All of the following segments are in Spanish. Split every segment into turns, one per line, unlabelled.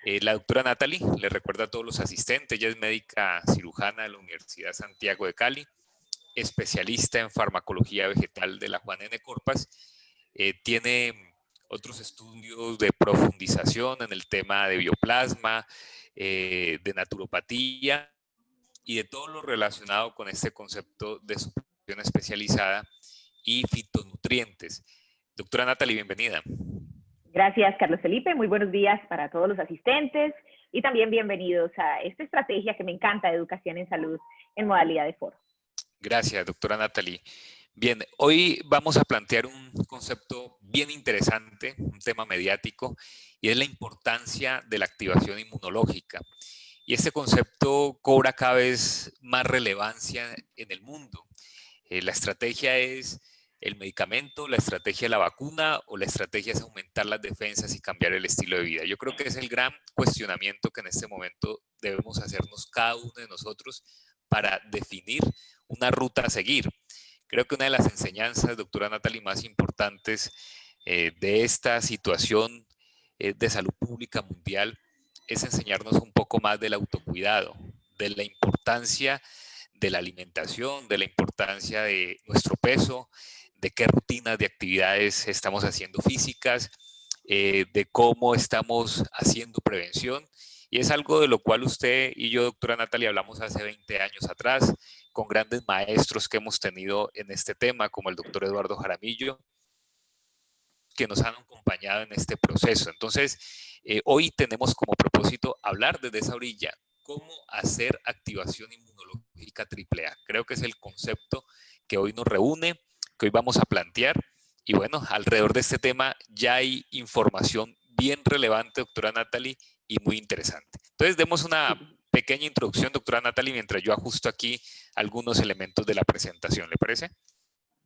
La doctora Natalie le recuerda a todos los asistentes, ella es médica cirujana de la Universidad Santiago de Cali, especialista en farmacología vegetal de la Juan N. Corpas. Tiene otros estudios de profundización en el tema de bioplasma, de naturopatía y de todo lo relacionado con este concepto de suplementación especializada y fitonutrientes. Doctora Natalie, bienvenida.
Gracias, Carlos Felipe. Muy buenos días para todos los asistentes y también bienvenidos a esta estrategia que me encanta de educación en salud en modalidad de foro.
Gracias, doctora Natalie. Bien, hoy vamos a plantear un concepto bien interesante, un tema mediático, y es la importancia de la activación inmunológica. Y este concepto cobra cada vez más relevancia en el mundo. La estrategia es el medicamento, la estrategia es la vacuna o la estrategia es aumentar las defensas y cambiar el estilo de vida. Yo creo que es el gran cuestionamiento que en este momento debemos hacernos cada uno de nosotros para definir una ruta a seguir. Creo que una de las enseñanzas, doctora Natalie, más importantes de esta situación de salud pública mundial es enseñarnos un poco más del autocuidado, de la importancia de la alimentación, de la importancia de nuestro peso, de qué rutinas de actividades estamos haciendo físicas, de cómo estamos haciendo prevención. Y es algo de lo cual usted y yo, doctora Natalia, hablamos hace 20 años atrás, con grandes maestros que hemos tenido en este tema, como el doctor Eduardo Jaramillo, que nos han acompañado en este proceso. Entonces, hoy tenemos como propósito hablar desde esa orilla, cómo hacer activación inmunológica AAA. Creo que es el concepto que hoy nos reúne, que hoy vamos a plantear. Y bueno, alrededor de este tema ya hay información bien relevante, doctora Natalie, y muy interesante. Entonces, demos una pequeña introducción, doctora Natalie, mientras yo ajusto aquí algunos elementos de la presentación. ¿Le parece?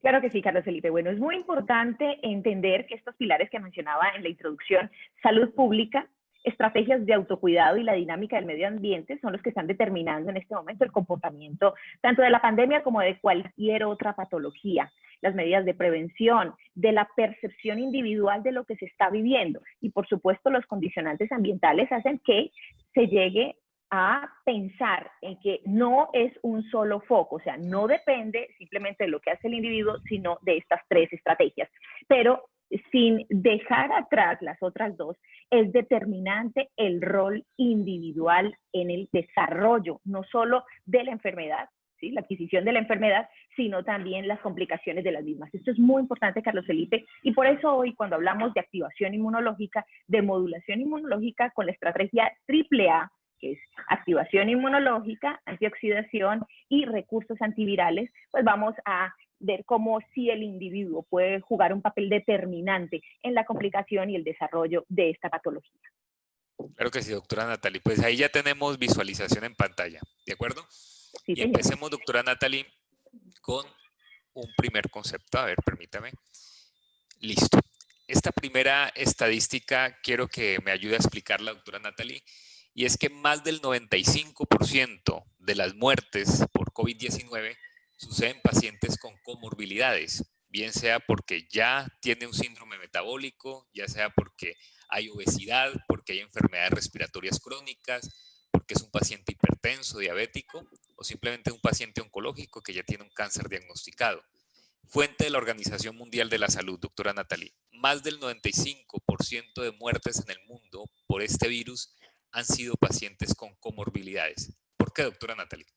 Claro que sí, Carlos Felipe. Bueno, es muy importante entender que estos pilares que mencionaba en la introducción, salud pública, estrategias de autocuidado y la dinámica del medio ambiente son los que están determinando en este momento el comportamiento tanto de la pandemia como de cualquier otra patología, las medidas de prevención, de la percepción individual de lo que se está viviendo y por supuesto los condicionantes ambientales hacen que se llegue a pensar en que no es un solo foco, o sea, no depende simplemente de lo que hace el individuo, sino de estas tres estrategias. Pero sin dejar atrás las otras dos, es determinante el rol individual en el desarrollo, no solo de la enfermedad, ¿sí? La adquisición de la enfermedad, sino también las complicaciones de las mismas. Esto es muy importante, Carlos Felipe, y por eso hoy cuando hablamos de activación inmunológica, de modulación inmunológica con la estrategia AAA, que es activación inmunológica, antioxidación y recursos antivirales, pues vamos a ver cómo si el individuo puede jugar un papel determinante en la complicación y el desarrollo de esta patología.
Claro que sí, doctora Natalie. Pues ahí ya tenemos visualización en pantalla, ¿de acuerdo?
Sí,
Y
señor.
empecemos, doctora Natalie, con un primer concepto. A ver, permítame. Listo. Esta primera estadística quiero que me ayude a explicar la doctora Natalie, y es que más del 95% de las muertes por COVID-19 suceden en pacientes con comorbilidades, bien sea porque ya tiene un síndrome metabólico, ya sea porque hay obesidad, porque hay enfermedades respiratorias crónicas, porque es un paciente hipertenso, diabético, o simplemente un paciente oncológico que ya tiene un cáncer diagnosticado. Fuente de la Organización Mundial de la Salud, doctora Natalie. Más del 95% de muertes en el mundo por este virus han sido pacientes con comorbilidades. ¿Por qué, doctora Natalie?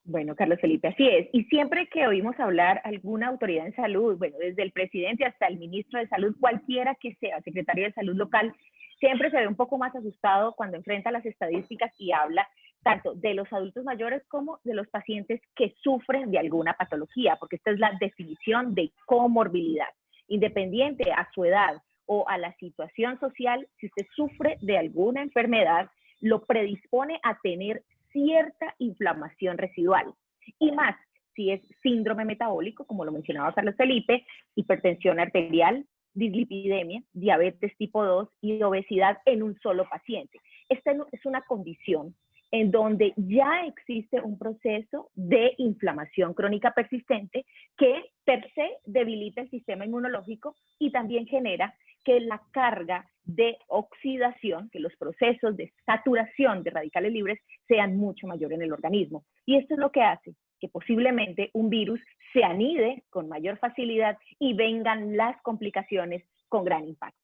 Bueno, Carlos Felipe, así es. Y siempre que oímos hablar alguna autoridad en salud, bueno, desde el presidente hasta el ministro de Salud, cualquiera que sea, secretario de Salud local, siempre se ve un poco más asustado cuando enfrenta las estadísticas y habla tanto de los adultos mayores como de los pacientes que sufren de alguna patología, porque esta es la definición de comorbilidad. Independiente a su edad o a la situación social, si usted sufre de alguna enfermedad, lo predispone a tener cierta inflamación residual. Y más, si es síndrome metabólico, como lo mencionaba Carlos Felipe, hipertensión arterial, dislipidemia, diabetes tipo 2 y obesidad en un solo paciente. Esta es una condición en donde ya existe un proceso de inflamación crónica persistente que per se debilita el sistema inmunológico y también genera que la carga de oxidación, que los procesos de saturación de radicales libres sean mucho mayor en el organismo. Y esto es lo que hace que posiblemente un virus se anide con mayor facilidad y vengan las complicaciones con gran impacto.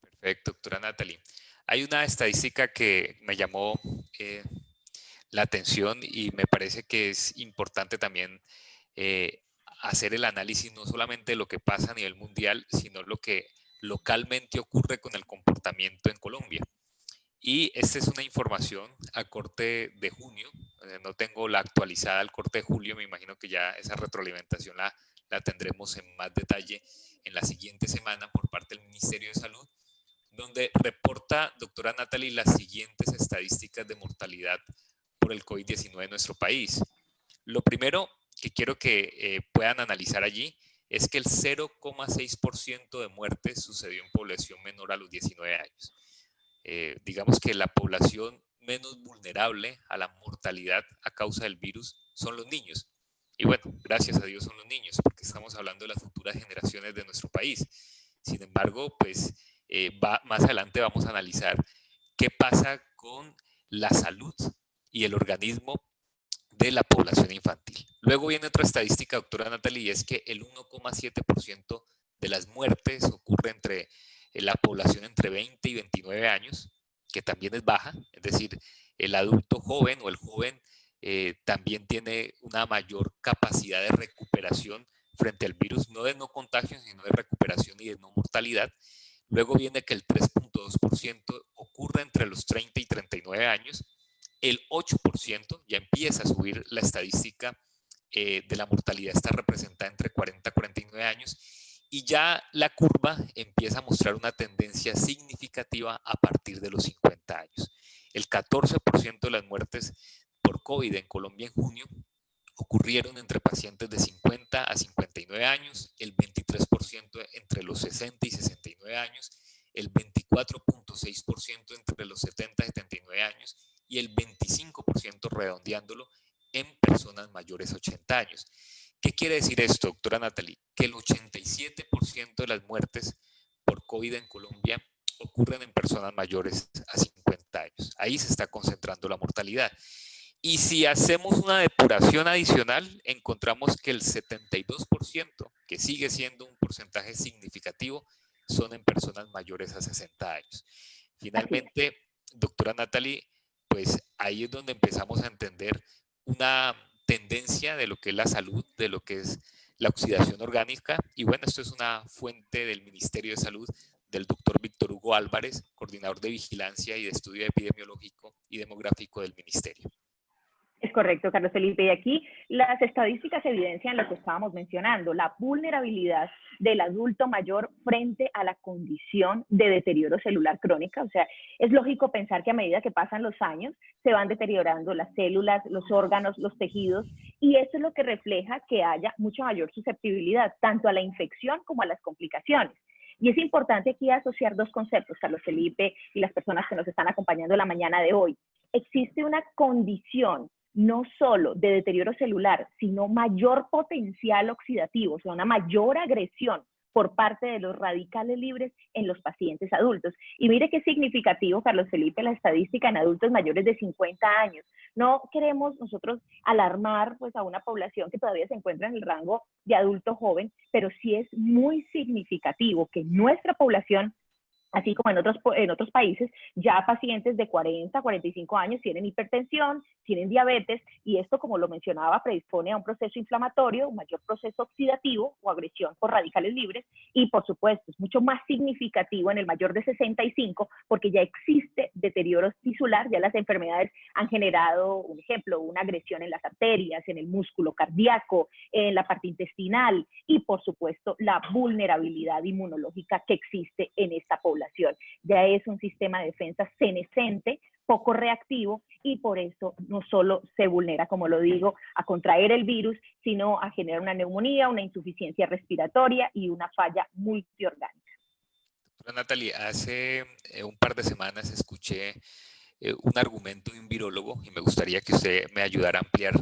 Perfecto, doctora Natalie. Hay una estadística que me llamó la atención y me parece que es importante también eh, hacer el análisis no solamente de lo que pasa a nivel mundial, sino lo que localmente ocurre con el comportamiento en Colombia. Y esta es una información a corte de junio, no tengo la actualizada al corte de julio, me imagino que ya esa retroalimentación la tendremos en más detalle en la siguiente semana por parte del Ministerio de Salud, donde reporta, doctora Natalie, las siguientes estadísticas de mortalidad por el COVID-19 en nuestro país. Lo primero que quiero que puedan analizar allí es que el 0,6% de muertes sucedió en población menor a los 19 años. Digamos que la población menos vulnerable a la mortalidad a causa del virus son los niños. Y bueno, gracias a Dios son los niños, porque estamos hablando de las futuras generaciones de nuestro país. Sin embargo, pues más adelante vamos a analizar qué pasa con la salud y el organismo de la población infantil. Luego viene otra estadística, doctora Natalie, y es que el 1,7% de las muertes ocurre entre la población entre 20 y 29 años, que también es baja, es decir, el adulto joven o el joven también tiene una mayor capacidad de recuperación frente al virus, no de no contagio, sino de recuperación y de no mortalidad. Luego viene que el 3,2% ocurre entre los 30 y 39 años, el 8% ya empieza a subir la estadística de la mortalidad, está representada entre 40 y 49 años, y ya la curva empieza a mostrar una tendencia significativa a partir de los 50 años. El 14% de las muertes por COVID en Colombia en junio ocurrieron entre pacientes de 50 a 59 años, el 23% entre los 60 y 69 años, el 24,6% entre los 70 y 79 años y el 25% redondeándolo en personas mayores a 80 años. ¿Qué quiere decir esto, doctora Natalie? Que el 87% de las muertes por COVID en Colombia ocurren en personas mayores a 50 años. Ahí se está concentrando la mortalidad. Y si hacemos una depuración adicional, encontramos que el 72%, que sigue siendo un porcentaje significativo, son en personas mayores a 60 años. Finalmente, doctora Natalie, pues ahí es donde empezamos a entender una tendencia de lo que es la salud, de lo que es la oxidación orgánica. Y bueno, esto es una fuente del Ministerio de Salud, del doctor Víctor Hugo Álvarez, coordinador de vigilancia y de estudio epidemiológico y demográfico del Ministerio.
Es correcto, Carlos Felipe. Y aquí las estadísticas evidencian lo que estábamos mencionando, la vulnerabilidad del adulto mayor frente a la condición de deterioro celular crónica. O sea, es lógico pensar que a medida que pasan los años se van deteriorando las células, los órganos, los tejidos, y eso es lo que refleja que haya mucha mayor susceptibilidad tanto a la infección como a las complicaciones. Y es importante aquí asociar dos conceptos, Carlos Felipe y las personas que nos están acompañando la mañana de hoy. Existe una condición no solo de deterioro celular, sino mayor potencial oxidativo, o sea, una mayor agresión por parte de los radicales libres en los pacientes adultos. Y mire qué significativo, Carlos Felipe, la estadística en adultos mayores de 50 años. No queremos nosotros alarmar pues, a una población que todavía se encuentra en el rango de adulto joven, pero sí es muy significativo que nuestra población, así como en otros países, ya pacientes de 40, 45 años tienen hipertensión, tienen diabetes, y esto, como lo mencionaba, predispone a un proceso inflamatorio, un mayor proceso oxidativo o agresión por radicales libres, y por supuesto es mucho más significativo en el mayor de 65, porque ya existe deterioro tisular, ya las enfermedades han generado, un ejemplo, una agresión en las arterias, en el músculo cardíaco, en la parte intestinal, y por supuesto la vulnerabilidad inmunológica que existe en esta población. Ya es un sistema de defensa senescente, poco reactivo, y por eso no solo se vulnera, como lo digo, a contraer el virus, sino a generar una neumonía, una insuficiencia respiratoria y una falla multiorgánica.
Doctora Natalie, hace un par de semanas escuché un argumento de un virólogo y me gustaría que usted me ayudara a ampliar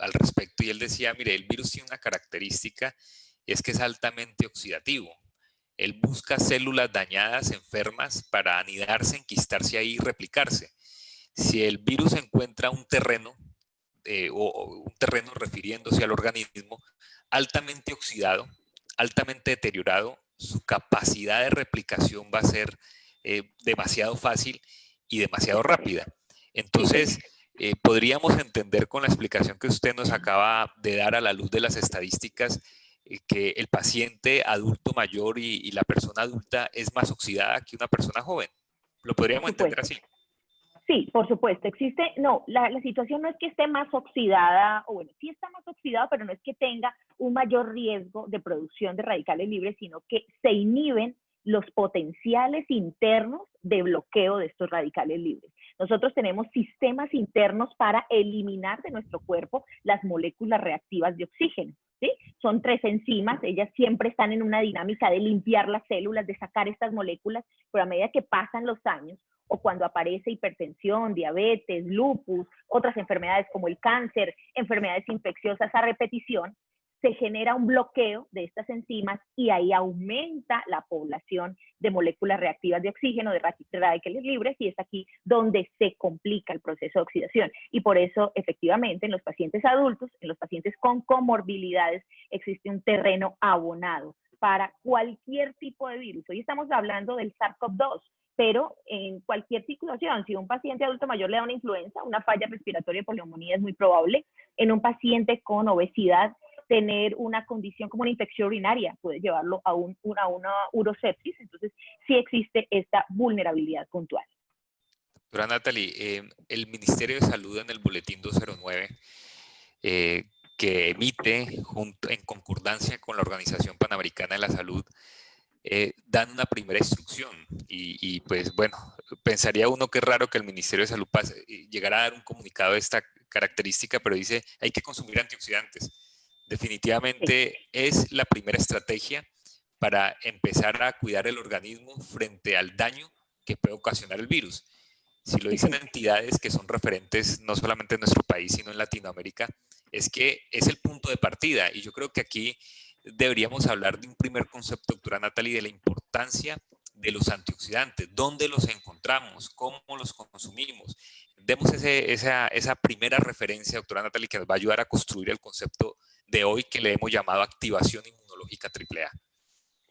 al respecto. Y él decía, mire, el virus tiene una característica y es que es altamente oxidativo. Él busca células dañadas, enfermas, para anidarse, enquistarse ahí y replicarse. Si el virus encuentra un terreno, o un terreno refiriéndose al organismo, altamente oxidado, altamente deteriorado, su capacidad de replicación va a ser demasiado fácil y demasiado rápida. Entonces, podríamos entender con la explicación que usted nos acaba de dar a la luz de las estadísticas que el paciente adulto mayor y la persona adulta es más oxidada que una persona joven. ¿Lo podríamos entender así?
Sí, por supuesto, existe, no, la situación no es que esté más oxidada, o bueno, sí está más oxidada, pero no es que tenga un mayor riesgo de producción de radicales libres, sino que se inhiben los potenciales internos de bloqueo de estos radicales libres. Nosotros tenemos sistemas internos para eliminar de nuestro cuerpo las moléculas reactivas de oxígeno. ¿Sí? Son 3 enzimas, ellas siempre están en una dinámica de limpiar las células, de sacar estas moléculas, pero a medida que pasan los años, o cuando aparece hipertensión, diabetes, lupus, otras enfermedades como el cáncer, enfermedades infecciosas a repetición, se genera un bloqueo de estas enzimas y ahí aumenta la población de moléculas reactivas de oxígeno, de radicales libres, y es aquí donde se complica el proceso de oxidación. Y por eso, efectivamente, en los pacientes adultos, en los pacientes con comorbilidades, existe un terreno abonado para cualquier tipo de virus. Hoy estamos hablando del SARS-CoV-2, pero en cualquier situación, si un paciente adulto mayor le da una influenza, una falla respiratoria por neumonía es muy probable. En un paciente con obesidad, tener una condición como una infección urinaria puede llevarlo a una urosepsis. Entonces, sí existe esta vulnerabilidad puntual.
Doctora Natalie, el Ministerio de Salud en el Boletín 209, que emite en concordancia con la Organización Panamericana de la Salud, dan una primera instrucción y pues bueno, pensaría uno que es raro que el Ministerio de Salud llegara a dar un comunicado de esta característica, pero dice hay que consumir antioxidantes. Definitivamente es la primera estrategia para empezar a cuidar el organismo frente al daño que puede ocasionar el virus. Si lo dicen entidades que son referentes no solamente en nuestro país, sino en Latinoamérica, es que es el punto de partida. Y yo creo que aquí deberíamos hablar de un primer concepto, doctora Natalie, de la importancia de los antioxidantes, dónde los encontramos, cómo los consumimos. Demos esa primera referencia, doctora Natalie, que nos va a ayudar a construir el concepto de hoy que le hemos llamado activación inmunológica AAA.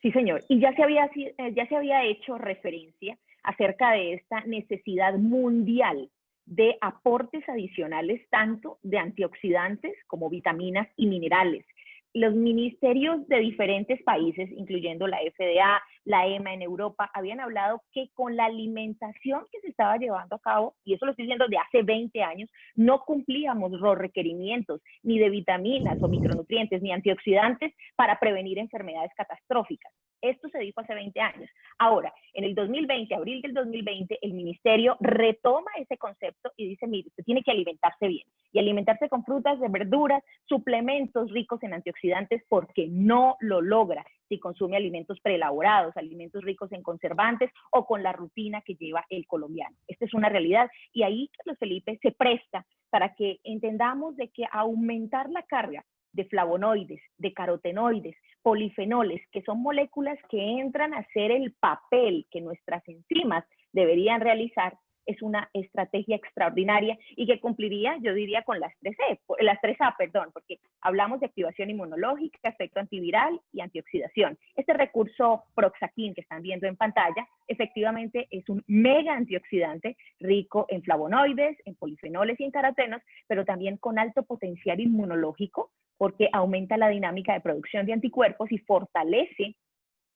Sí, señor. Y ya se había hecho referencia acerca de esta necesidad mundial de aportes adicionales, tanto de antioxidantes como vitaminas y minerales. Los ministerios de diferentes países, incluyendo la FDA, la EMA en Europa, habían hablado que con la alimentación que se estaba llevando a cabo, y eso lo estoy diciendo de hace 20 años, no cumplíamos los requerimientos ni de vitaminas o micronutrientes ni antioxidantes para prevenir enfermedades catastróficas. Esto se dijo hace 20 años. Ahora, en el 2020, abril del 2020, el ministerio retoma ese concepto y dice, mire, usted tiene que alimentarse bien y alimentarse con frutas, de verduras, suplementos ricos en antioxidantes, porque no lo logra si consume alimentos preelaborados, alimentos ricos en conservantes o con la rutina que lleva el colombiano. Esta es una realidad y ahí, Carlos Felipe, se presta para que entendamos de que aumentar la carga de flavonoides, de carotenoides, polifenoles, que son moléculas que entran a hacer el papel que nuestras enzimas deberían realizar, es una estrategia extraordinaria y que cumpliría, yo diría, con las 3A, porque hablamos de activación inmunológica, efecto antiviral y antioxidación. Este recurso Proxaquin que están viendo en pantalla, efectivamente es un mega antioxidante rico en flavonoides, en polifenoles y en carotenos, pero también con alto potencial inmunológico, porque aumenta la dinámica de producción de anticuerpos y fortalece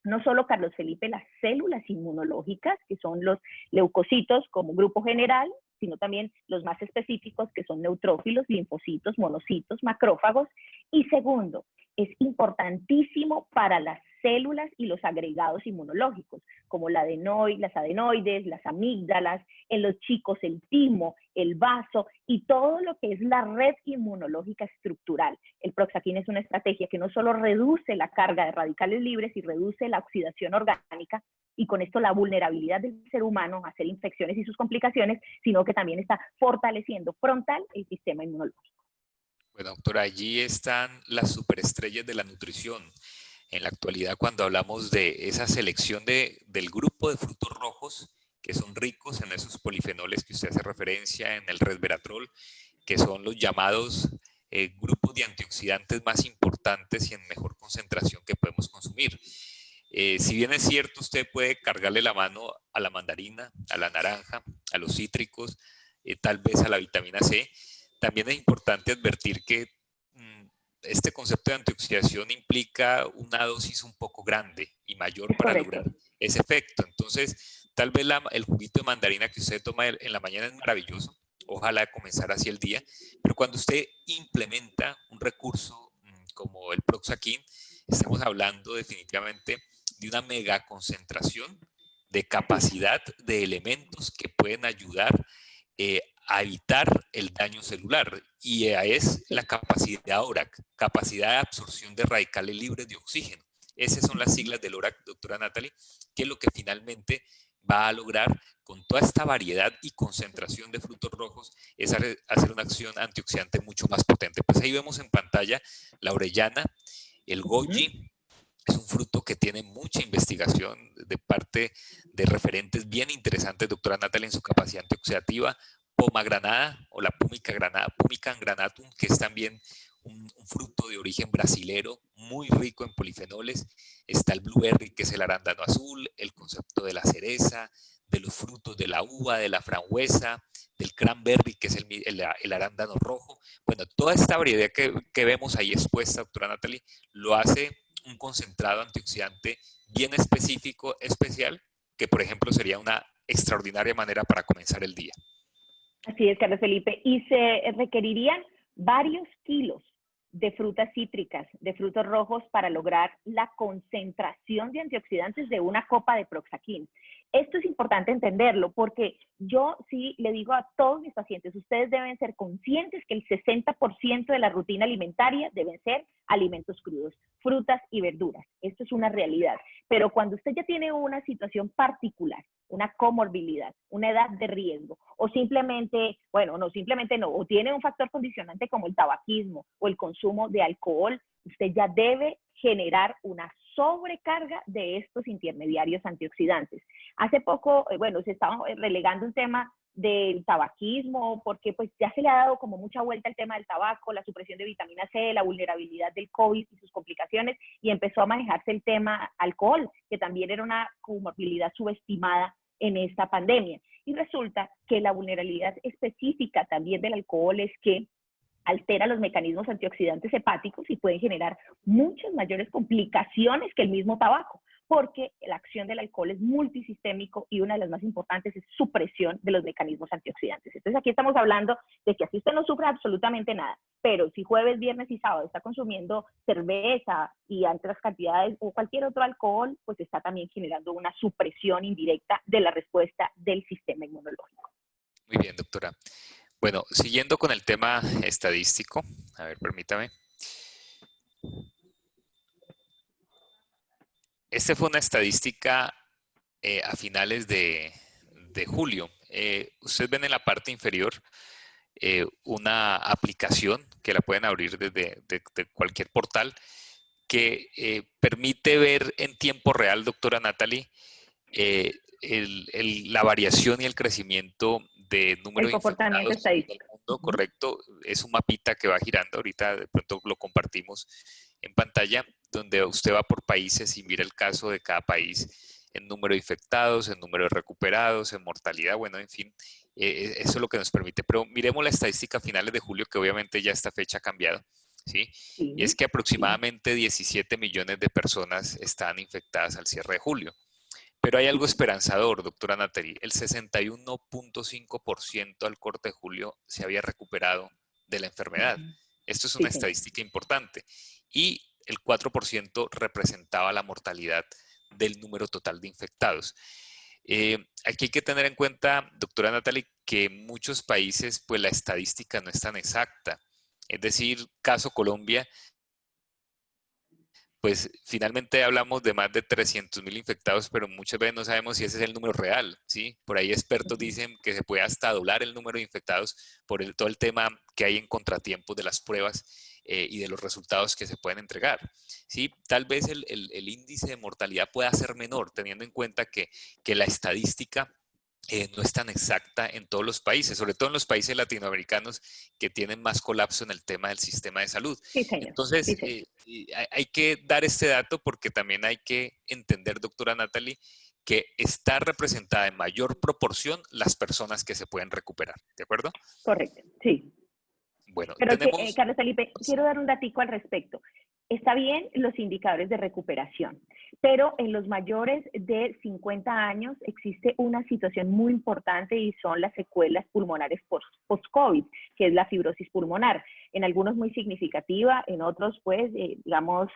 no solo, Carlos Felipe, las células inmunológicas, que son los leucocitos como grupo general, sino también los más específicos, que son neutrófilos, linfocitos, monocitos, macrófagos. Y segundo, es importantísimo para las células y los agregados inmunológicos, como las adenoides, las amígdalas, en los chicos el timo, el vaso y todo lo que es la red inmunológica estructural. El Proxaquin es una estrategia que no solo reduce la carga de radicales libres y reduce la oxidación orgánica, y con esto la vulnerabilidad del ser humano a hacer infecciones y sus complicaciones, sino que también está fortaleciendo frontal el sistema inmunológico.
Bueno, doctora, allí están las superestrellas de la nutrición. En la actualidad, cuando hablamos de esa selección del grupo de frutos rojos, que son ricos en esos polifenoles que usted hace referencia, en el resveratrol, que son los llamados grupos de antioxidantes más importantes y en mejor concentración que podemos consumir. Si bien es cierto, usted puede cargarle la mano a la mandarina, a la naranja, a los cítricos, tal vez a la vitamina C, también es importante advertir que este concepto de antioxidación implica una dosis un poco grande y mayor
Es
para
correcto.
lograr ese efecto. Entonces, tal vez el juguito de mandarina que usted toma en la mañana es maravilloso, ojalá comenzar así el día, pero cuando usted implementa un recurso como el Proxaquin, estamos hablando definitivamente de una mega concentración de capacidad de elementos que pueden ayudar a evitar el daño celular, y es la capacidad ORAC, capacidad de absorción de radicales libres de oxígeno. Esas son las siglas del ORAC, doctora Natalie, que es lo que finalmente va a lograr con toda esta variedad y concentración de frutos rojos es hacer una acción antioxidante mucho más potente. Pues ahí vemos en pantalla la orellana, el goji. Es un fruto que tiene mucha investigación de parte de referentes bien interesantes, doctora Natalia, en su capacidad antioxidativa. Pomagranada o la Pumicam granatum, que es también un fruto de origen brasilero, muy rico en polifenoles. Está el blueberry, que es el arándano azul, el concepto de la cereza, de los frutos de la uva, de la frambuesa, del cranberry, que es el arándano rojo. Bueno, toda esta variedad que vemos ahí expuesta, doctora Natalie, lo hace un concentrado antioxidante bien específico, especial, que por ejemplo sería una extraordinaria manera para comenzar el día.
Así es, Carlos Felipe. Y se requerirían varios kilos de frutas cítricas, de frutos rojos, para lograr la concentración de antioxidantes de una copa de Proxaquin. Esto es importante entenderlo porque yo sí le digo a todos mis pacientes, ustedes deben ser conscientes que el 60% de la rutina alimentaria deben ser alimentos crudos, frutas y verduras. Esto es una realidad. Pero cuando usted ya tiene una situación particular, una comorbilidad, una edad de riesgo, o simplemente, bueno, no, simplemente no, o tiene un factor condicionante como el tabaquismo o el consumo de alcohol, usted ya debe generar una sobrecarga de estos intermediarios antioxidantes. Hace poco, bueno, se estaba relegando un tema del tabaquismo, porque pues ya se le ha dado como mucha vuelta al tema del tabaco, la supresión de vitamina C, la vulnerabilidad del COVID y sus complicaciones, y empezó a manejarse el tema alcohol, que también era una comorbilidad subestimada en esta pandemia. Y resulta que la vulnerabilidad específica también del alcohol es que altera los mecanismos antioxidantes hepáticos y pueden generar muchas mayores complicaciones que el mismo tabaco, porque la acción del alcohol es multisistémico y una de las más importantes es supresión de los mecanismos antioxidantes. Entonces aquí estamos hablando de que así usted no sufre absolutamente nada, pero si jueves, viernes y sábado está consumiendo cerveza y otras cantidades o cualquier otro alcohol, pues está también generando una supresión indirecta de la respuesta del sistema inmunológico.
Muy bien, doctora. Bueno, siguiendo con el tema estadístico, a ver, permítame. Esta fue una estadística a finales de julio. Ustedes ven en la parte inferior una aplicación que la pueden abrir desde de cualquier portal que permite ver en tiempo real, doctora Natalie, la variación y el crecimiento de número
El
de
comportamiento
infectados en el
estadístico.
mundo, correcto. Es un mapita que va girando, ahorita de pronto lo compartimos en pantalla, donde usted va por países y mira el caso de cada país en número de infectados, en número de recuperados, en mortalidad, bueno, en fin, eso es lo que nos permite. Pero miremos la estadística a finales de julio, que obviamente ya esta fecha ha cambiado, ¿sí? Y es
Sí,
que
sí,
aproximadamente 17 millones de personas están infectadas al cierre de julio. Pero hay algo esperanzador, doctora Nathalie. El 61.5% al corte de julio se había recuperado de la enfermedad. Esto es una
sí, señor.
estadística importante. Y el 4% representaba la mortalidad del número total de infectados. Aquí hay que tener en cuenta, doctora Natalie, que en muchos países pues la estadística no es tan exacta. Es decir, caso Colombia, pues finalmente hablamos de más de 300.000 infectados, pero muchas veces no sabemos si ese es el número real, ¿sí? Por ahí expertos dicen que se puede hasta doblar el número de infectados por todo el tema que hay en contratiempos de las pruebas y de los resultados que se pueden entregar, ¿sí? Tal vez el índice de mortalidad pueda ser menor, teniendo en cuenta que la estadística no es tan exacta en todos los países, sobre todo en los países latinoamericanos que tienen más colapso en el tema del sistema de salud.
Sí, señor. Sí,
Entonces,
señor.
hay que dar este dato porque también hay que entender, doctora Natalie, que está representada en mayor proporción las personas que se pueden recuperar, ¿de acuerdo?
Correcto, sí.
Bueno,
Pero
tenemos...
Carlos Felipe, quiero dar un datico al respecto. Está bien los indicadores de recuperación, pero en los mayores de 50 años existe una situación muy importante y son las secuelas pulmonares post-COVID, que es la fibrosis pulmonar. En algunos muy significativa, en otros pues, digamos,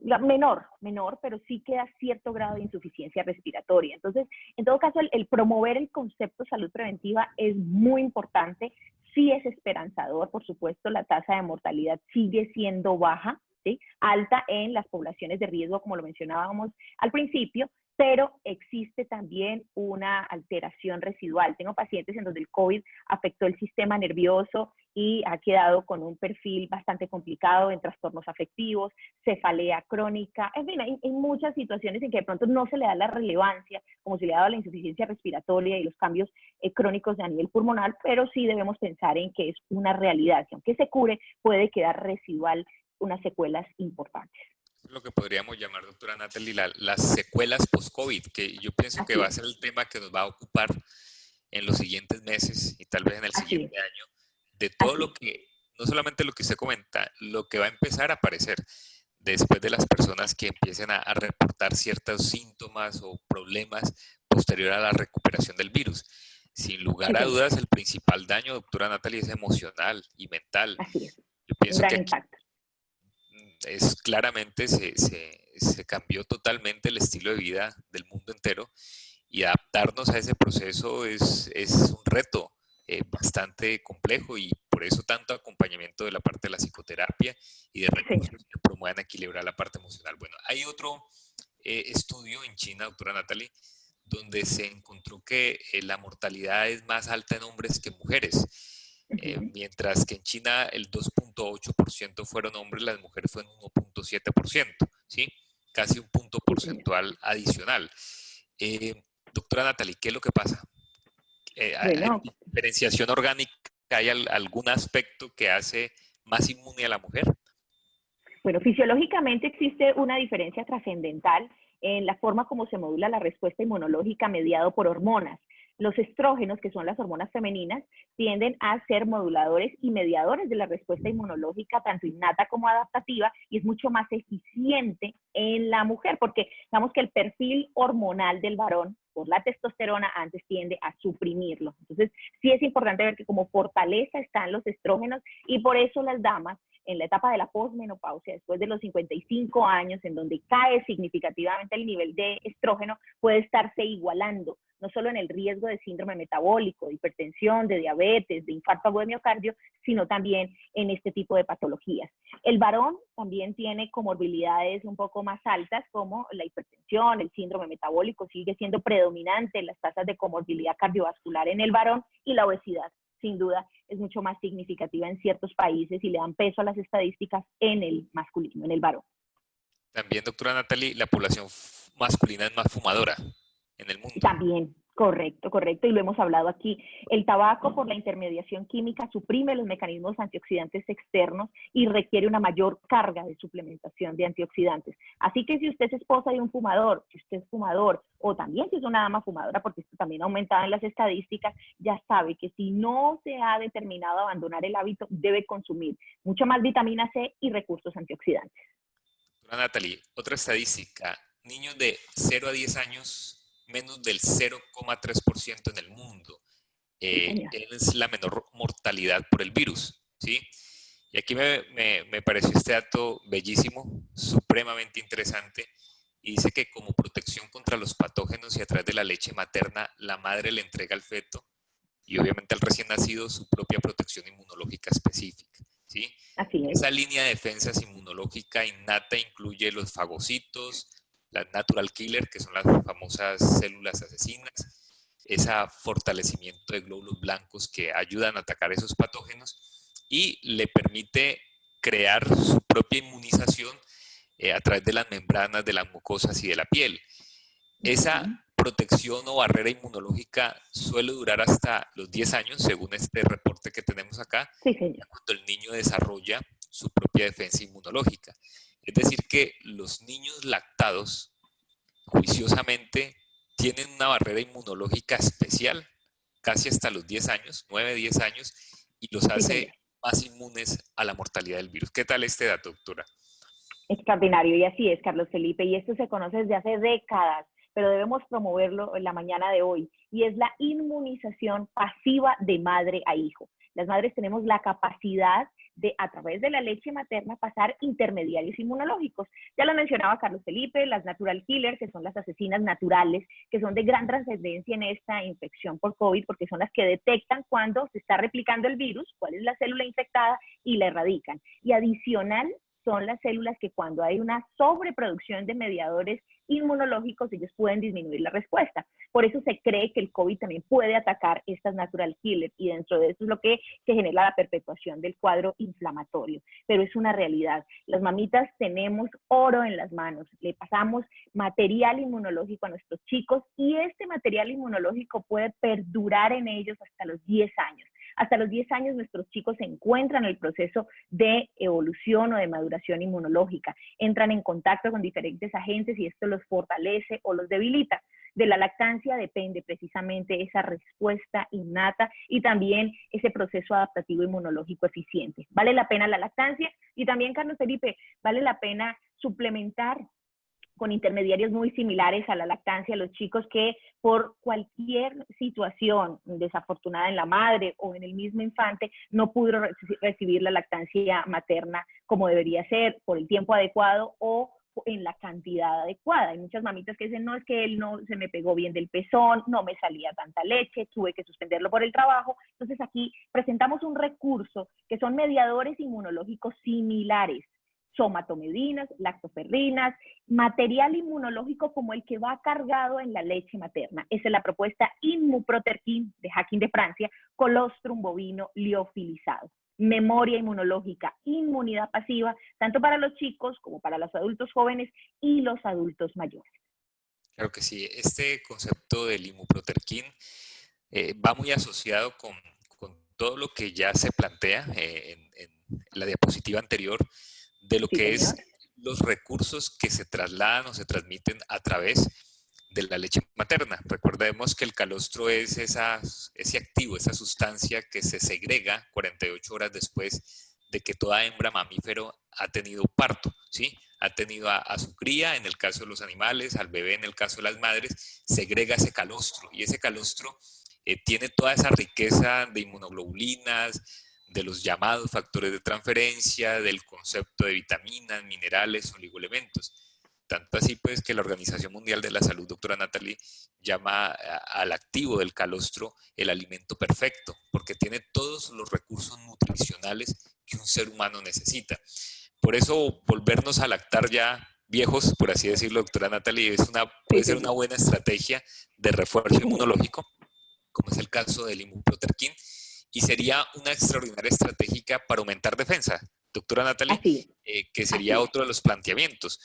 menor, pero sí queda cierto grado de insuficiencia respiratoria. Entonces, en todo caso, el promover el concepto de salud preventiva es muy importante. Sí es esperanzador, por supuesto, la tasa de mortalidad sigue siendo baja, ¿sí? Alta en las poblaciones de riesgo, como lo mencionábamos al principio, pero existe también una alteración residual. Tengo pacientes en donde el COVID afectó el sistema nervioso y ha quedado con un perfil bastante complicado en trastornos afectivos, cefalea crónica, en fin, hay muchas situaciones en que de pronto no se le da la relevancia como se le ha dado a la insuficiencia respiratoria y los cambios crónicos a nivel pulmonar, pero sí debemos pensar en que es una realidad, que aunque se cure, puede quedar residual unas secuelas importantes.
Lo que podríamos llamar, doctora Natalie, las secuelas post-COVID, que yo pienso que
Así
va a
es,
ser el tema que nos va a ocupar en los siguientes meses y tal vez en el
así es,
siguiente año, de todo
así
lo
es.
que, no solamente lo que usted comenta, lo que va a empezar a aparecer después de las personas que empiecen a reportar ciertos síntomas o problemas posterior a la recuperación del virus. Sin
Sí,
lugar a
señor,
dudas, el principal daño, doctora Natalie, es emocional y mental.
así es.
Yo
Un
pienso que
gran
aquí
impacto.
es claramente se cambió totalmente el estilo de vida del mundo entero y adaptarnos a ese proceso es un reto bastante complejo y por eso tanto acompañamiento de la parte de la psicoterapia y de
Sí, señor.
recursos que promuevan equilibrar la parte emocional. Bueno, hay otro estudio en China, doctora Natalie, donde se encontró que la mortalidad es más alta en hombres que en mujeres. Mientras que en China el 2.8% fueron hombres, las mujeres fueron 1.7%, ¿sí? Casi un punto
Sí, señor.
porcentual adicional. Doctora Natalie, ¿qué es lo que pasa? ¿Hay
Bueno,
diferenciación orgánica? ¿Hay algún aspecto que hace más inmune a la mujer?
Bueno, fisiológicamente existe una diferencia trascendental en la forma como se modula la respuesta inmunológica mediado por hormonas. Los estrógenos, que son las hormonas femeninas, tienden a ser moduladores y mediadores de la respuesta inmunológica, tanto innata como adaptativa, y es mucho más eficiente en la mujer, porque digamos que el perfil hormonal del varón por la testosterona antes tiende a suprimirlo. Entonces, sí es importante ver que como fortaleza están los estrógenos y por eso las damas en la etapa de la posmenopausia, después de los 55 años, en donde cae significativamente el nivel de estrógeno, puede estarse igualando, no solo en el riesgo de síndrome metabólico, de hipertensión, de diabetes, de infarto agudo de miocardio, sino también en este tipo de patologías. El varón también tiene comorbilidades un poco más altas, como la hipertensión, el síndrome metabólico, sigue siendo predominante en las tasas de comorbilidad cardiovascular en el varón, y la obesidad, sin duda, es mucho más significativa en ciertos países y le dan peso a las estadísticas en el masculino, en el varón.
También, doctora Natalie, la población masculina es más fumadora en el mundo.
También, correcto, correcto, y lo hemos hablado aquí. El tabaco, por la intermediación química, suprime los mecanismos antioxidantes externos y requiere una mayor carga de suplementación de antioxidantes. Así que si usted es esposa de un fumador, si usted es fumador, o también si es una dama fumadora, porque esto también ha aumentado en las estadísticas, ya sabe que si no se ha determinado abandonar el hábito, debe consumir mucha más vitamina C y recursos antioxidantes.
Doctora Natalie, otra estadística, niños de 0 a 10 años, menos del 0,3% en el mundo.
Sí, señor.
Es la menor mortalidad por el virus, ¿sí? Y aquí me pareció este dato bellísimo, supremamente interesante, y dice que como protección contra los patógenos y a través de la leche materna, la madre le entrega al feto y obviamente al recién nacido su propia protección inmunológica específica, ¿sí?
Así es.
Esa línea de defensas inmunológica innata incluye los fagocitos, las natural killer, que son las famosas células asesinas, ese fortalecimiento de glóbulos blancos que ayudan a atacar esos patógenos y le permite crear su propia inmunización a través de las membranas de las mucosas y de la piel. Esa
Ujú.
protección o barrera inmunológica suele durar hasta los 10 años, según este reporte que tenemos acá,
Sí, señor.
cuando el niño desarrolla su propia defensa inmunológica. Es decir, que los niños lactados, juiciosamente, tienen una barrera inmunológica especial, casi hasta los 10 años, 9, 10 años, y los
Sí, señor.
hace más inmunes a la mortalidad del virus. ¿Qué tal este dato, doctora?
Extraordinario, y así es, Carlos Felipe, y esto se conoce desde hace décadas, pero debemos promoverlo en la mañana de hoy, y es la inmunización pasiva de madre a hijo. Las madres tenemos la capacidad de, a través de la leche materna, pasar intermediarios inmunológicos. Ya lo mencionaba Carlos Felipe, las natural killers, que son las asesinas naturales, que son de gran trascendencia en esta infección por COVID, porque son las que detectan cuando se está replicando el virus, cuál es la célula infectada, y la erradican. Y adicional, son las células que cuando hay una sobreproducción de mediadores inmunológicos, ellos pueden disminuir la respuesta. Por eso se cree que el COVID también puede atacar estas natural killers y dentro de eso es lo que se genera la perpetuación del cuadro inflamatorio. Pero es una realidad. Las mamitas tenemos oro en las manos. Le pasamos material inmunológico a nuestros chicos y este material inmunológico puede perdurar en ellos hasta los 10 años. Hasta los 10 años nuestros chicos se encuentran en el proceso de evolución o de maduración inmunológica, entran en contacto con diferentes agentes y esto los fortalece o los debilita. De la lactancia depende precisamente esa respuesta innata y también ese proceso adaptativo inmunológico eficiente. ¿Vale la pena la lactancia? Y también, Carlos Felipe, ¿vale la pena suplementar con intermediarios muy similares a la lactancia a los chicos que por cualquier situación desafortunada en la madre o en el mismo infante no pudo recibir la lactancia materna como debería ser por el tiempo adecuado o en la cantidad adecuada? Hay muchas mamitas que dicen, no, es que él no se me pegó bien del pezón, no me salía tanta leche, tuve que suspenderlo por el trabajo. Entonces aquí presentamos un recurso que son mediadores inmunológicos similares, somatomedinas, lactoferrinas, material inmunológico como el que va cargado en la leche materna. Esa es la propuesta Immuproterkin de Hacking de Francia, colostrum bovino liofilizado. Memoria inmunológica, inmunidad pasiva, tanto para los chicos como para los adultos jóvenes y los adultos mayores.
Claro que sí. Este concepto del Immuproterkin va muy asociado con todo lo que ya se plantea en la diapositiva anterior de lo
Sí,
que es
señor.
los recursos que se trasladan o se transmiten a través de la leche materna. Recordemos que el calostro es ese activo, esa sustancia que se segrega 48 horas después de que toda hembra mamífero ha tenido parto, ¿sí? Ha tenido a su cría, en el caso de los animales, al bebé, en el caso de las madres, segrega ese calostro y ese calostro tiene toda esa riqueza de inmunoglobulinas, de los llamados factores de transferencia, del concepto de vitaminas, minerales, oligoelementos. Tanto así pues que la Organización Mundial de la Salud, doctora Natalie, llama al activo del calostro el alimento perfecto, porque tiene todos los recursos nutricionales que un ser humano necesita. Por eso volvernos a lactar ya viejos, por así decirlo, doctora Natalie,
Sí,
puede ser una
señor.
buena estrategia de refuerzo
Sí, señor.
inmunológico, como es el caso del Immunoprotein, y sería una extraordinaria estrategia para aumentar defensa, doctora Natalie,
Así es.
que sería
Así es.
otro de los planteamientos.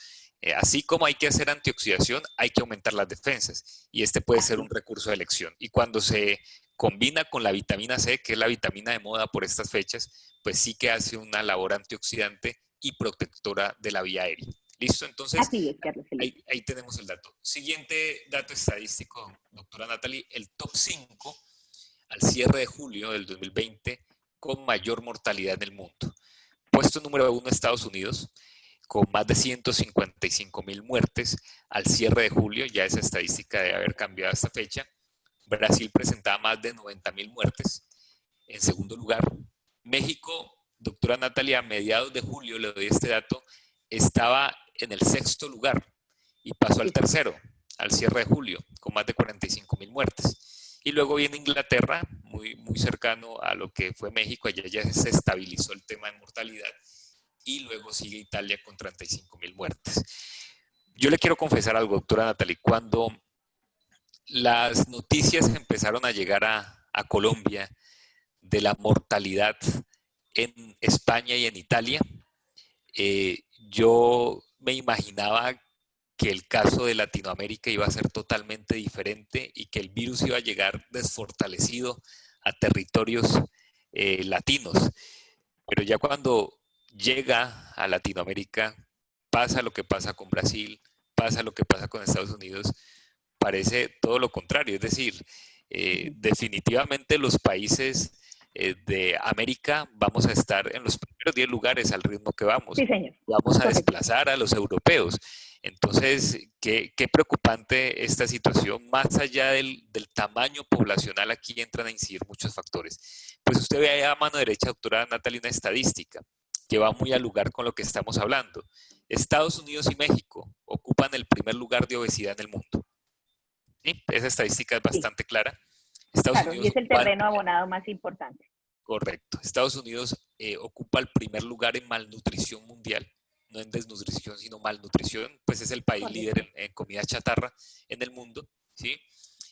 Así como hay que hacer antioxidación, hay que aumentar las defensas y este puede ser
Así
un
es.
recurso de elección. Y cuando se combina con la vitamina C, que es la vitamina de moda por estas fechas, pues sí que hace una labor antioxidante y protectora de la vía aérea. ¿Listo? Entonces,
Así es, Carlos Felipe.
ahí tenemos el dato. Siguiente dato estadístico, doctora Natalie, el top 5 al cierre de julio del 2020 con mayor mortalidad en el mundo. Puesto número 1 Estados Unidos, con más de 155.000 muertes al cierre de julio, ya esa estadística debe haber cambiado a esta fecha. Brasil presentaba más de 90.000 muertes. En segundo lugar, México doctora Natalia, a mediados de julio, le doy este dato, estaba en el sexto lugar y pasó al tercero, al cierre de julio, con más de 45.000 muertes. Y luego viene Inglaterra, muy cercano a lo que fue México, allá ya se estabilizó el tema de mortalidad, y luego sigue Italia con 35.000 muertes. Yo le quiero confesar algo, doctora Natalie, cuando las noticias empezaron a llegar a Colombia de la mortalidad en España y en Italia, yo me imaginaba que el caso de Latinoamérica iba a ser totalmente diferente y que el virus iba a llegar desfortalecido a territorios latinos. Pero ya cuando llega a Latinoamérica, pasa lo que pasa con Brasil, pasa lo que pasa con Estados Unidos, parece todo lo contrario. Es decir, definitivamente los países de América vamos a estar en los primeros 10 lugares al ritmo que vamos.
Sí, señor.
Vamos a
Correcto.
desplazar a los europeos. Entonces, qué preocupante esta situación. Más allá del tamaño poblacional, aquí entran a incidir muchos factores. Pues usted ve ahí a mano derecha, doctora Natalia, una estadística que va muy al lugar con lo que estamos hablando. Estados Unidos y México ocupan el primer lugar de obesidad en el mundo. ¿Sí? Esa estadística es bastante clara. Estados
Claro, y
Unidos
es el
ocupa el
terreno
primer,
abonado más importante.
correcto. Estados Unidos ocupa el primer lugar en malnutrición mundial, no en desnutrición, sino malnutrición, pues es el país líder
Correcto.
en comida chatarra en el mundo, ¿sí?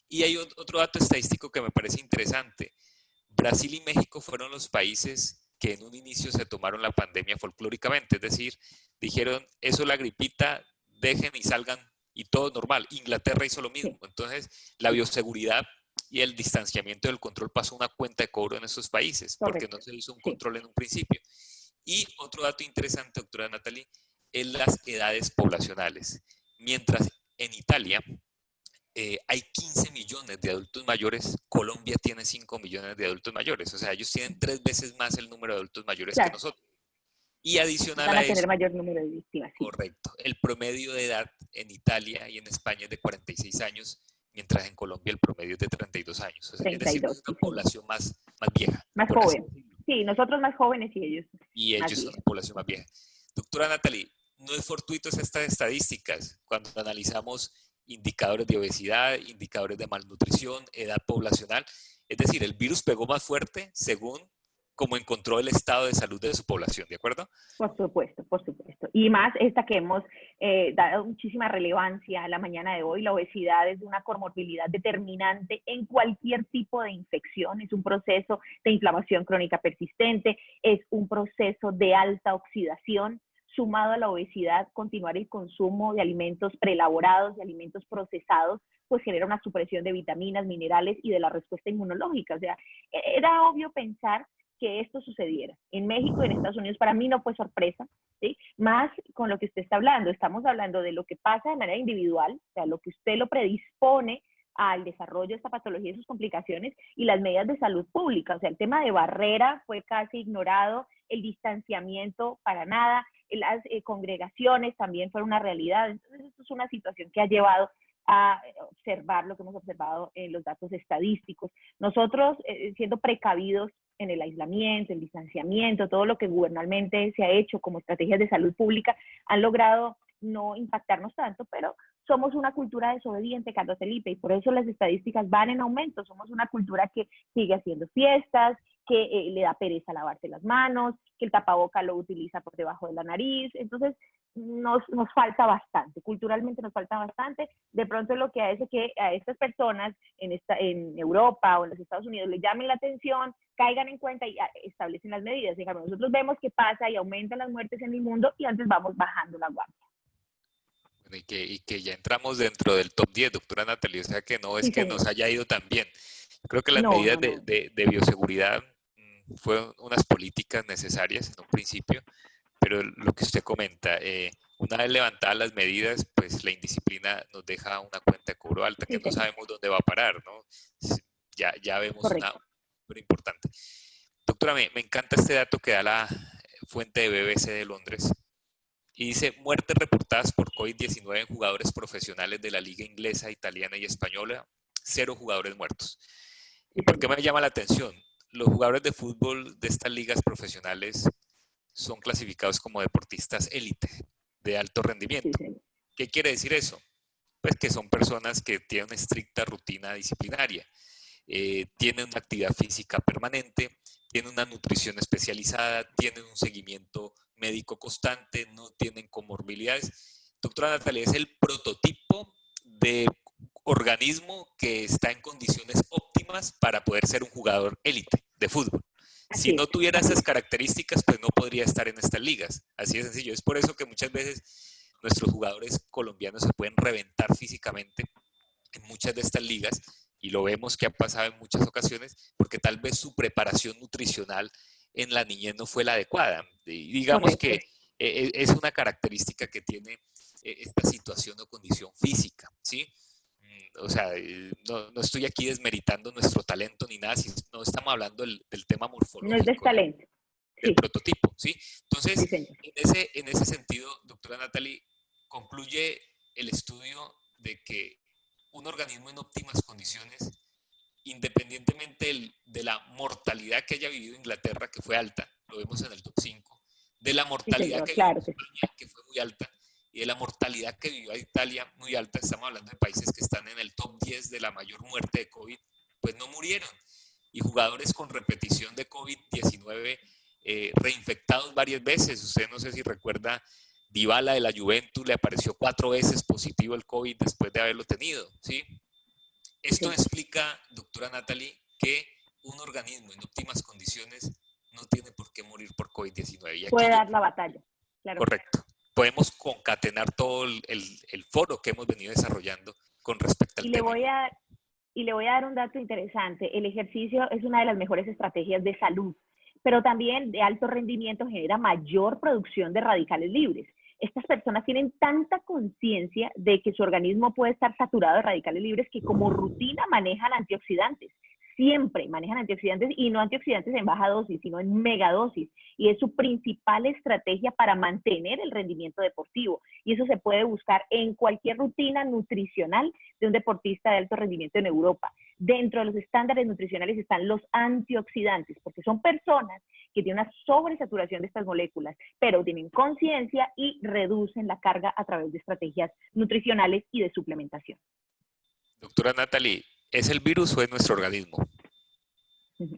Y hay otro dato estadístico que me parece interesante. Brasil y México fueron los países que en un inicio se tomaron la pandemia folclóricamente, es decir, dijeron, eso la gripita, dejen y salgan y todo normal. Inglaterra hizo lo mismo.
Sí,
Entonces, la bioseguridad y el distanciamiento del control pasó a una cuenta de cobro en estos países, porque no
correcto.
se hizo un
Sí,
control en un principio. Y otro dato interesante, doctora Natalie, es las edades poblacionales. Mientras en Italia hay 15 millones de adultos mayores, Colombia tiene 5 millones de adultos mayores. O sea, ellos tienen 3 veces más el número de adultos mayores que
claro.
nosotros. Y adicional
Van
a
a tener
eso,
mayor número de víctimas, sí.
correcto, el promedio de edad en Italia y en España es de 46 años, mientras en Colombia el promedio es de 32 años. O sea, es decir, es
32,
una
sí, señor.
población más vieja,
Más
por así
joven.
decirlo.
Sí, nosotros más jóvenes y ellos
Y
más
ellos son una
viejos.
población más vieja. Doctora Natalie, no es fortuito estas estadísticas cuando analizamos indicadores de obesidad, indicadores de malnutrición, edad poblacional. Es decir, el virus pegó más fuerte según cómo encontró el estado de salud de su población, ¿de acuerdo?
Por supuesto, por supuesto. Y más esta que hemos dado muchísima relevancia a la mañana de hoy, la obesidad es una comorbilidad determinante en cualquier tipo de infección, es un proceso de inflamación crónica persistente, es un proceso de alta oxidación. Sumado a la obesidad, continuar el consumo de alimentos preelaborados, de alimentos procesados, pues genera una supresión de vitaminas, minerales y de la respuesta inmunológica. O sea, era obvio pensar que esto sucediera. En México y en Estados Unidos para mí no fue sorpresa, ¿sí? Más con lo que usted está hablando, estamos hablando de lo que pasa de manera individual, o sea, lo que usted lo predispone al desarrollo de esta patología y sus complicaciones y las medidas de salud pública, o sea, el tema de barrera fue casi ignorado, el distanciamiento para nada, las congregaciones también fueron una realidad, entonces esto es una situación que ha llevado a observar lo que hemos observado en los datos estadísticos. Nosotros, siendo precavidos en el aislamiento, el distanciamiento, todo lo que gubernamentalmente se ha hecho como estrategias de salud pública, han logrado no impactarnos tanto, pero somos una cultura desobediente, Carlos Felipe, y por eso las estadísticas van en aumento. Somos una cultura que sigue haciendo fiestas, que le da pereza lavarse las manos, que el tapaboca lo utiliza por debajo de la nariz. Entonces, nos falta bastante, culturalmente nos falta bastante. De pronto lo que hace que a estas personas en Europa o en los Estados Unidos les llamen la atención, caigan en cuenta y establecen las medidas. Digamos, nosotros vemos qué pasa y aumentan las muertes en el mundo y antes vamos bajando la guardia.
Bueno, y que ya entramos dentro del top 10, doctora Natalia, o sea que no es
Sí,
que
señor.
nos haya ido tan bien. Creo que las
No,
medidas
no, no.
de bioseguridad fueron unas políticas necesarias en un principio, pero lo que usted comenta, una vez levantadas las medidas, pues la indisciplina nos deja una cuenta de cobro alta que
Sí,
no
señor.
sabemos dónde va a parar, ¿no? Ya vemos una
Correcto.
muy importante. Doctora, me encanta este dato que da la fuente de BBC de Londres y dice, muertes reportadas por COVID-19 en jugadores profesionales de la liga inglesa, italiana y española, 0 jugadores muertos. ¿Y
Sí,
por qué
señor.
me llama la atención? los jugadores de fútbol de estas ligas profesionales son clasificados como deportistas élite, de alto
Sí,
rendimiento.
señor.
¿Qué quiere decir eso? Pues que son personas que tienen una estricta rutina disciplinaria, tienen una actividad física permanente, tienen una nutrición especializada, tienen un seguimiento médico constante, no tienen comorbilidades. Doctora Natalia, es el prototipo de organismo que está en condiciones óptimas para poder ser un jugador élite de fútbol. Si
Así
no
es,
tuviera
así
esas
es.
características, pues no podría estar en estas ligas. Así de sencillo. Es por eso que muchas veces nuestros jugadores colombianos se pueden reventar físicamente en muchas de estas ligas, y lo vemos que ha pasado en muchas ocasiones, porque tal vez su preparación nutricional en la niñez no fue la adecuada. Y digamos que
Correcto.
es una característica que tiene esta situación o condición física, ¿sí? O sea, no estoy aquí desmeritando nuestro talento ni nada, no estamos hablando del tema
No es
morfológico,
destalento.
del
Sí,
prototipo, ¿sí?
sí,
Entonces,
señor.
en ese sentido, doctora Natalie, concluye el estudio de que un organismo en óptimas condiciones, independientemente de la mortalidad que haya vivido Inglaterra, que fue alta, lo vemos en el top 5, de la
Sí,
mortalidad
señor,
que vivió
claro que sí.
España, que fue muy alta, y de la mortalidad que vivió Italia, muy alta, estamos hablando de países que están en el top 10 de la mayor muerte de COVID, pues no murieron. Y jugadores con repetición de COVID-19 reinfectados varias veces. Usted no sé si recuerda, Dybala de la Juventus le apareció 4 veces positivo el COVID después de haberlo tenido, ¿sí?
Sí,
Esto
señor.
explica, doctora Natalie, que un organismo en óptimas condiciones no tiene por qué morir por COVID-19. Y aquí
Puede
yo,
dar la batalla. Claro que sí.
correcto, podemos concatenar todo el foro que hemos venido desarrollando con respecto
Y
al
le
tema.
voy a, y le voy a dar un dato interesante. El ejercicio es una de las mejores estrategias de salud, pero también de alto rendimiento genera mayor producción de radicales libres. Estas personas tienen tanta conciencia de que su organismo puede estar saturado de radicales libres que como rutina manejan antioxidantes. Siempre manejan antioxidantes y no antioxidantes en baja dosis, sino en megadosis. Y es su principal estrategia para mantener el rendimiento deportivo. Y eso se puede buscar en cualquier rutina nutricional de un deportista de alto rendimiento en Europa. Dentro de los estándares nutricionales están los antioxidantes, porque son personas que tienen una sobresaturación de estas moléculas, pero tienen conciencia y reducen la carga a través de estrategias nutricionales y de suplementación.
Doctora Natalie, ¿es el virus o es nuestro organismo?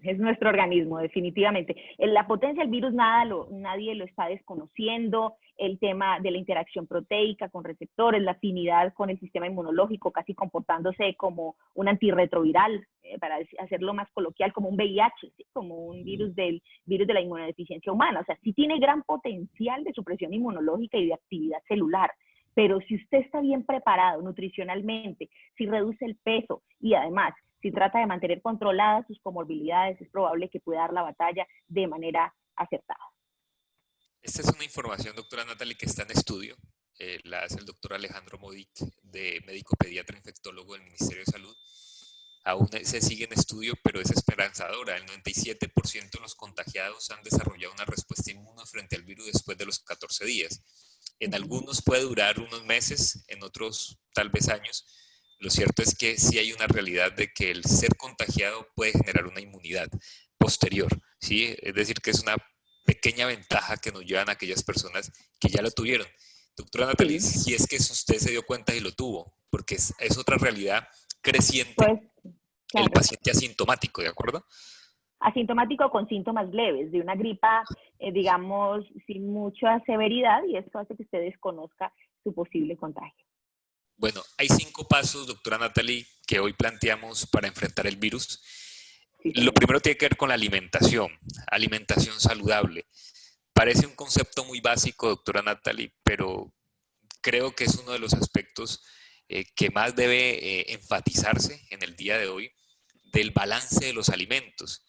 Es nuestro organismo, definitivamente. En la potencia del virus nadie lo está desconociendo. El tema de la interacción proteica con receptores, la afinidad con el sistema inmunológico, casi comportándose como un antirretroviral, para hacerlo más coloquial, como un VIH, ¿sí? Como un virus de la inmunodeficiencia humana. O sea, sí tiene gran potencial de supresión inmunológica y de actividad celular. Pero si usted está bien preparado nutricionalmente, si reduce el peso y además si trata de mantener controladas sus comorbilidades, es probable que pueda dar la batalla de manera acertada.
Esta es una información, doctora Natalie, que está en estudio. La hace el doctor Alejandro Modic, de médico pediatra infectólogo del Ministerio de Salud. Aún se sigue en estudio, pero es esperanzadora. El 97% de los contagiados han desarrollado una respuesta inmune frente al virus después de los 14 días. En algunos puede durar unos meses, en otros tal vez años. Lo cierto es que sí hay una realidad de que el ser contagiado puede generar una inmunidad posterior, ¿sí? Es decir, que es una pequeña ventaja que nos llevan aquellas personas que ya lo tuvieron. Doctora Natalie,
Sí,
si es que usted se dio cuenta y lo tuvo, porque es otra realidad creciente
pues
el
claro.
paciente asintomático, ¿de acuerdo?
Asintomático con síntomas leves de una gripa, digamos, sin mucha severidad y esto hace que usted desconozca su posible contagio.
Bueno, hay 5 pasos, doctora Natalie, que hoy planteamos para enfrentar el virus.
Sí,
Lo
señor.
primero tiene que ver con la alimentación saludable. Parece un concepto muy básico, doctora Natalie, pero creo que es uno de los aspectos que más debe enfatizarse en el día de hoy, del balance de los alimentos.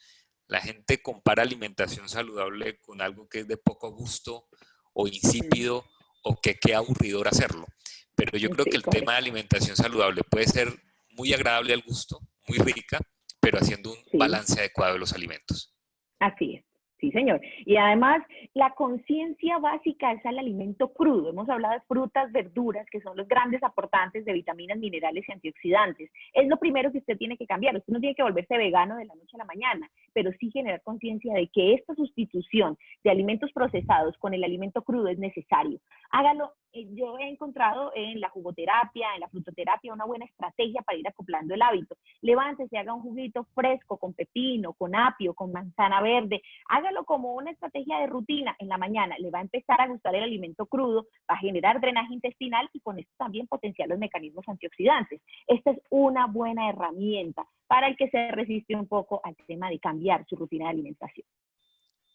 La gente compara alimentación saludable con algo que es de poco gusto o insípido o que queda aburridor hacerlo. Pero yo creo que
Sí,
el tema de
correcto.
alimentación saludable puede ser muy agradable al gusto, muy rica, pero haciendo un
Sí,
balance adecuado de los alimentos.
así es. Sí, señor. Y además, la conciencia básica es al alimento crudo. Hemos hablado de frutas, verduras, que son los grandes aportantes de vitaminas, minerales y antioxidantes. Es lo primero que usted tiene que cambiar. Usted no tiene que volverse vegano de la noche a la mañana, pero sí generar conciencia de que esta sustitución de alimentos procesados con el alimento crudo es necesario. Hágalo. Yo he encontrado en la jugoterapia, en la frutoterapia, una buena estrategia para ir acoplando el hábito. Levántese, haga un juguito fresco con pepino, con apio, con manzana verde. Hágalo como una estrategia de rutina en la mañana. Le va a empezar a gustar el alimento crudo, va a generar drenaje intestinal y con esto también potenciar los mecanismos antioxidantes. Esta es una buena herramienta para el que se resiste un poco al tema de cambiar su rutina de alimentación.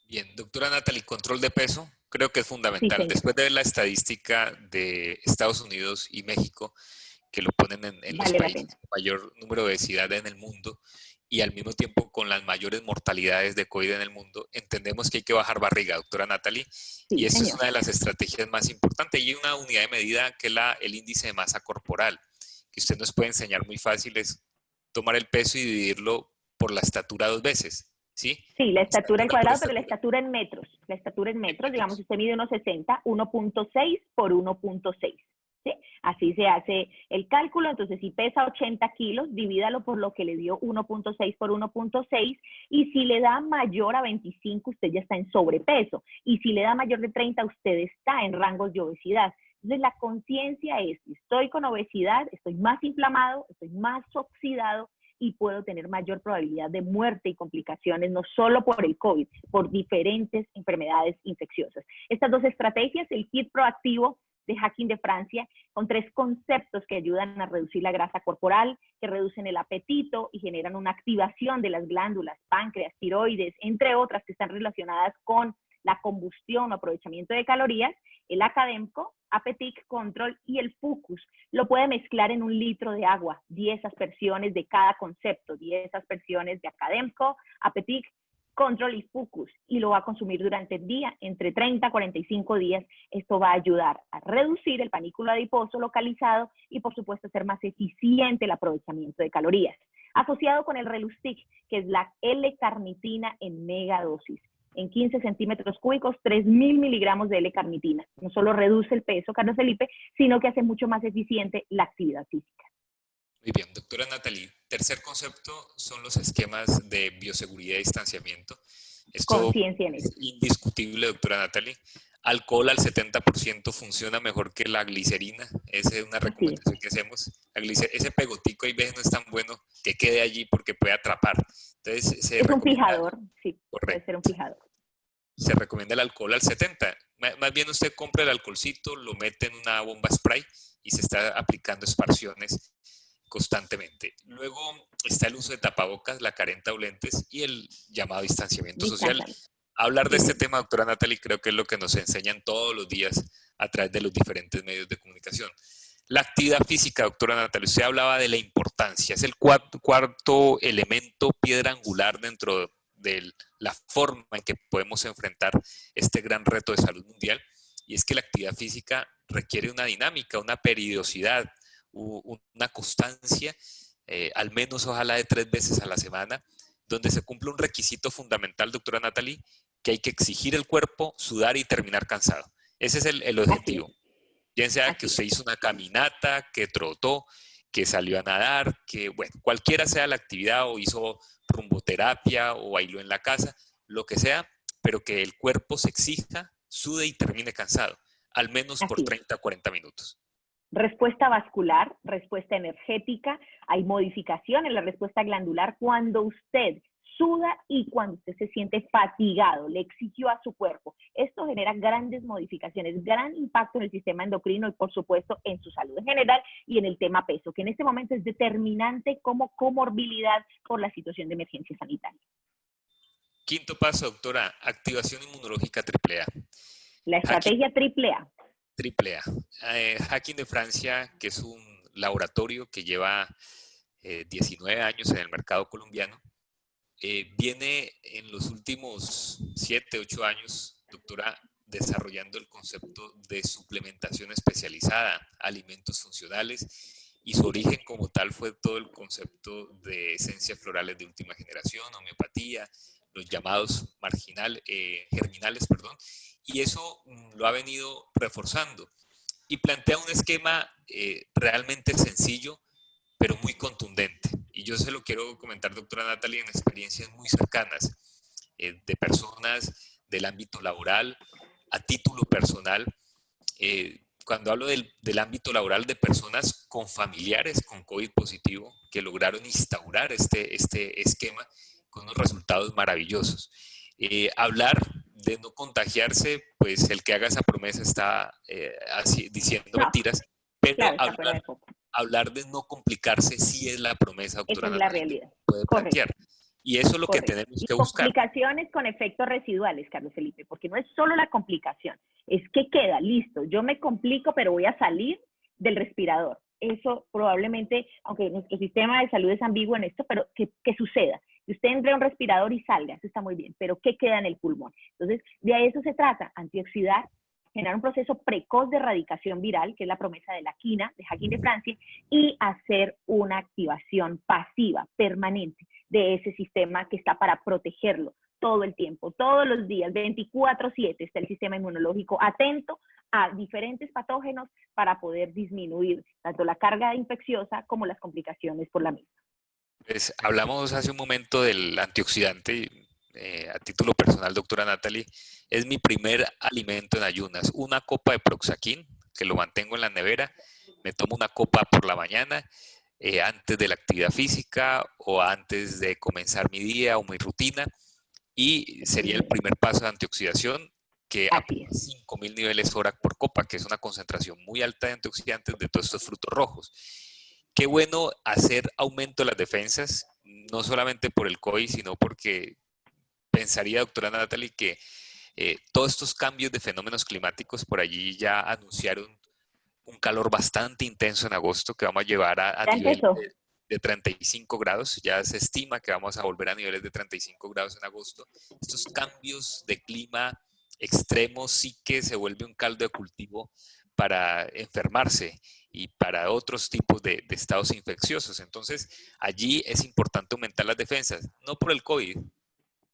Bien, doctora Natalie, control de peso creo que es
Sí,
fundamental.
señor.
Después de ver la estadística de Estados Unidos y México, que lo ponen en los
Vale la
países
pena.
con mayor número de obesidad en el mundo y al mismo tiempo con las mayores mortalidades de COVID en el mundo, entendemos que hay que bajar barriga, doctora Natalie, y
Sí,
esto es
señor.
una de las estrategias más importantes. Y una unidad de medida que es el índice de masa corporal, que usted nos puede enseñar muy fácil, es tomar el peso y dividirlo por la estatura 2 veces, ¿sí?
Sí, la estatura al
Estatura por
cuadrado, pero la
estatura,
estatura en metros. La estatura en
en
metros, digamos,
metros.
usted mide 1,60, 1,6 por 1,6. ¿Sí? Así se hace el cálculo. Entonces, si pesa 80 kilos, divídalo por lo que le dio 1,6 por 1,6. Y si le da mayor a 25, usted ya está en sobrepeso. Y si le da mayor de 30, usted está en rangos de obesidad. Entonces, la conciencia es, si estoy con obesidad, estoy más inflamado, estoy más oxidado, y puedo tener mayor probabilidad de muerte y complicaciones, no solo por el COVID, por diferentes enfermedades infecciosas. Estas dos estrategias, el kit proactivo de Hacking de Francia, con 3 conceptos que ayudan a reducir la grasa corporal, que reducen el apetito y generan una activación de las glándulas, páncreas, tiroides, entre otras que están relacionadas con la combustión o aprovechamiento de calorías, el Academco, Appetite Control y el Focus. Lo puede mezclar en 1 litro de agua, 10 aspersiones de cada concepto, 10 aspersiones de Academco, Appetite Control y Focus, y lo va a consumir durante el día, entre 30 a 45 días. Esto va a ayudar a reducir el panículo adiposo localizado y, por supuesto, hacer más eficiente el aprovechamiento de calorías. Asociado con el Relustic, que es la L-carnitina en megadosis. En 15 centímetros cúbicos, 3.000 miligramos de L-carnitina. No solo reduce el peso, Carlos Felipe, sino que hace mucho más eficiente la actividad física.
Muy bien, doctora Natalie. Tercer concepto son los esquemas de bioseguridad y distanciamiento. Esto
Conciencia en
es
esto.
indiscutible, doctora Natalie. Alcohol al 70% funciona mejor que la glicerina. Esa es una
Así es.
recomendación que hacemos. Ese pegotico hay veces no es tan bueno que quede allí porque puede atrapar. Entonces se
Es un
recomienda,
fijador, sí, puede ser un
correcto,
fijador.
se recomienda el alcohol al 70%. Más bien usted compra el alcoholcito, lo mete en una bomba spray y se está aplicando esparciones constantemente. Luego está el uso de tapabocas, la careta o lentes y el llamado distanciamiento social.
Distanciamiento.
Hablar de
Sí,
este
señor.
tema, doctora Natalie, creo que es lo que nos enseñan todos los días a través de los diferentes medios de comunicación. La actividad física, doctora Natalie, usted hablaba de la importancia, es el cuarto elemento, piedra angular dentro de la forma en que podemos enfrentar este gran reto de salud mundial, y es que la actividad física requiere una dinámica, una periodicidad, una constancia, al menos ojalá de 3 veces a la semana, donde se cumple un requisito fundamental, doctora Natalie, que hay que exigir el cuerpo, sudar y terminar cansado. Ese es el
Así es.
objetivo. Bien sea que
Así es.
usted hizo una caminata, que trotó, que salió a nadar, que, bueno, cualquiera sea la actividad o hizo rumboterapia o bailó en la casa, lo que sea, pero que el cuerpo se exija, sude y termine cansado, al menos por
Así es.
30 a 40 minutos.
Respuesta vascular, respuesta energética, hay modificación en la respuesta glandular cuando usted suda y cuando usted se siente fatigado, le exigió a su cuerpo. Esto genera grandes modificaciones, gran impacto en el sistema endocrino y, por supuesto, en su salud en general y en el tema peso, que en este momento es determinante como comorbilidad por la situación de emergencia sanitaria.
Quinto paso, doctora, activación inmunológica AAA.
La
Hacking
estrategia AAA.
AAA. Hacking de Francia, que es un laboratorio que lleva 19 años en el mercado colombiano, viene en los últimos 7, 8 años, doctora, desarrollando el concepto de suplementación especializada, alimentos funcionales, y su origen como tal fue todo el concepto de esencias florales de última generación, homeopatía, los llamados germinales, perdón, y eso lo ha venido reforzando. Y plantea un esquema realmente sencillo, pero muy contundente. Y yo se lo quiero comentar, doctora Natalie, en experiencias muy cercanas de personas del ámbito laboral, a título personal. Cuando hablo del ámbito laboral, de personas con familiares con COVID positivo que lograron instaurar este esquema con unos resultados maravillosos. Hablar de no contagiarse, pues el que haga esa promesa está diciendo
No,
mentiras, pero
claro, está fuera de foco.
hablar de no complicarse sí es la promesa,
Esa
doctora
es la
Natalia, que
realidad.
puede
Correcto.
plantear. Y eso es lo que
Correcto.
tenemos
Y
que buscar.
complicaciones con efectos residuales, Carlos Felipe, porque no es solo la complicación, es que queda, listo, yo me complico, pero voy a salir del respirador. Eso probablemente, aunque nuestro sistema de salud es ambiguo en esto, pero que suceda. Que usted entre a un respirador y salga, eso está muy bien, pero ¿qué queda en el pulmón? Entonces, de eso se trata, antioxidar, generar un proceso precoz de erradicación viral, que es la promesa de la quina, de Hacking de Francia, y hacer una activación pasiva, permanente, de ese sistema que está para protegerlo todo el tiempo, todos los días, 24/7 está el sistema inmunológico atento a diferentes patógenos para poder disminuir tanto la carga infecciosa como las complicaciones por la misma.
Pues hablamos hace un momento del antioxidante. A título personal, doctora Natalie, es mi primer alimento en ayunas. Una copa de Proxaquin, que lo mantengo en la nevera. Me tomo una copa por la mañana, antes de la actividad física o antes de comenzar mi día o mi rutina. Y sería el primer paso de antioxidación, que
Así
aplica
es.
5.000 niveles hora por copa, que es una concentración muy alta de antioxidantes de todos estos frutos rojos. Qué bueno hacer aumento de las defensas, no solamente por el COVID, sino porque pensaría, doctora Natalie, que todos estos cambios de fenómenos climáticos, por allí ya anunciaron un calor bastante intenso en agosto, que vamos a llevar a
Ya
niveles
empezó.
de 35 grados. Ya se estima que vamos a volver a niveles de 35 grados en agosto. Estos cambios de clima extremos sí que se vuelve un caldo de cultivo para enfermarse y para otros tipos de estados infecciosos. Entonces, allí es importante aumentar las defensas, no por el COVID,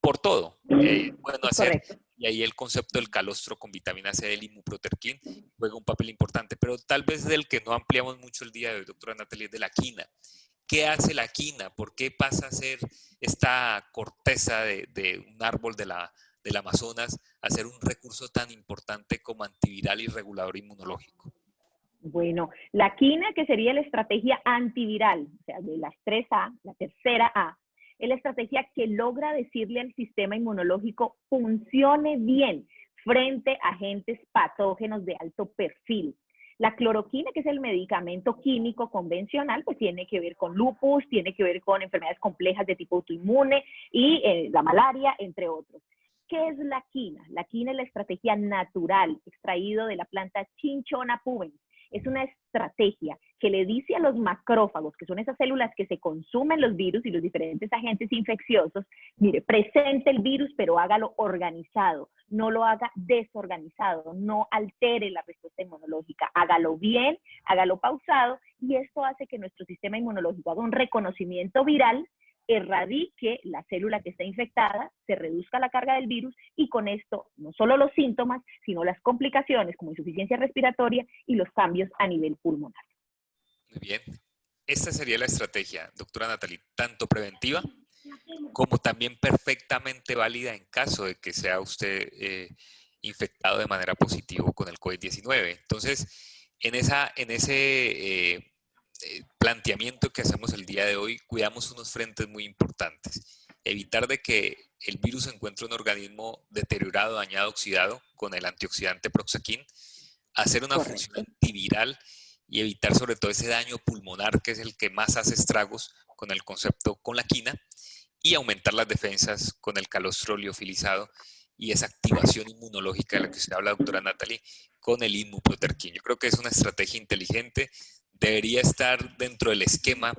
por todo. Bueno
Es
hacer,
correcto.
y ahí el concepto del calostro con vitamina C del Imuproterquín juega un papel importante, pero tal vez del que no ampliamos mucho el día de hoy, doctora Natalia, es de la quina. ¿Qué hace la quina? ¿Por qué pasa a ser esta corteza de un árbol del Amazonas a ser un recurso tan importante como antiviral y regulador inmunológico?
Bueno, la quina, que sería la estrategia antiviral, o sea, de las 3A, la tercera A, es la estrategia que logra decirle al sistema inmunológico funcione bien frente a agentes patógenos de alto perfil. La cloroquina, que es el medicamento químico convencional, pues tiene que ver con lupus, tiene que ver con enfermedades complejas de tipo autoinmune y la malaria, entre otros. ¿Qué es la quina? La quina es la estrategia natural, extraído de la planta Cinchona pubens. Es una estrategia que le dice a los macrófagos, que son esas células que se consumen los virus y los diferentes agentes infecciosos, mire, presente el virus, pero hágalo organizado, no lo haga desorganizado, no altere la respuesta inmunológica, hágalo bien, hágalo pausado, y esto hace que nuestro sistema inmunológico haga un reconocimiento viral, erradique la célula que está infectada, se reduzca la carga del virus y con esto no solo los síntomas, sino las complicaciones como insuficiencia respiratoria y los cambios a nivel pulmonar.
Muy bien. Esta sería la estrategia, doctora Natalie, tanto preventiva como también perfectamente válida en caso de que sea usted infectado de manera positiva con el COVID-19. Entonces, en ese planteamiento que hacemos el día de hoy, cuidamos unos frentes muy importantes. Evitar de que el virus encuentre un organismo deteriorado, dañado, oxidado con el antioxidante Proxaquin, hacer una función
Correcto.
antiviral y evitar sobre todo ese daño pulmonar que es el que más hace estragos con el concepto con la quina, y aumentar las defensas con el calostro liofilizado y esa activación inmunológica de la que usted habla, doctora Natalie, con el Imuproterquín. Yo creo que es una estrategia inteligente, debería estar dentro del esquema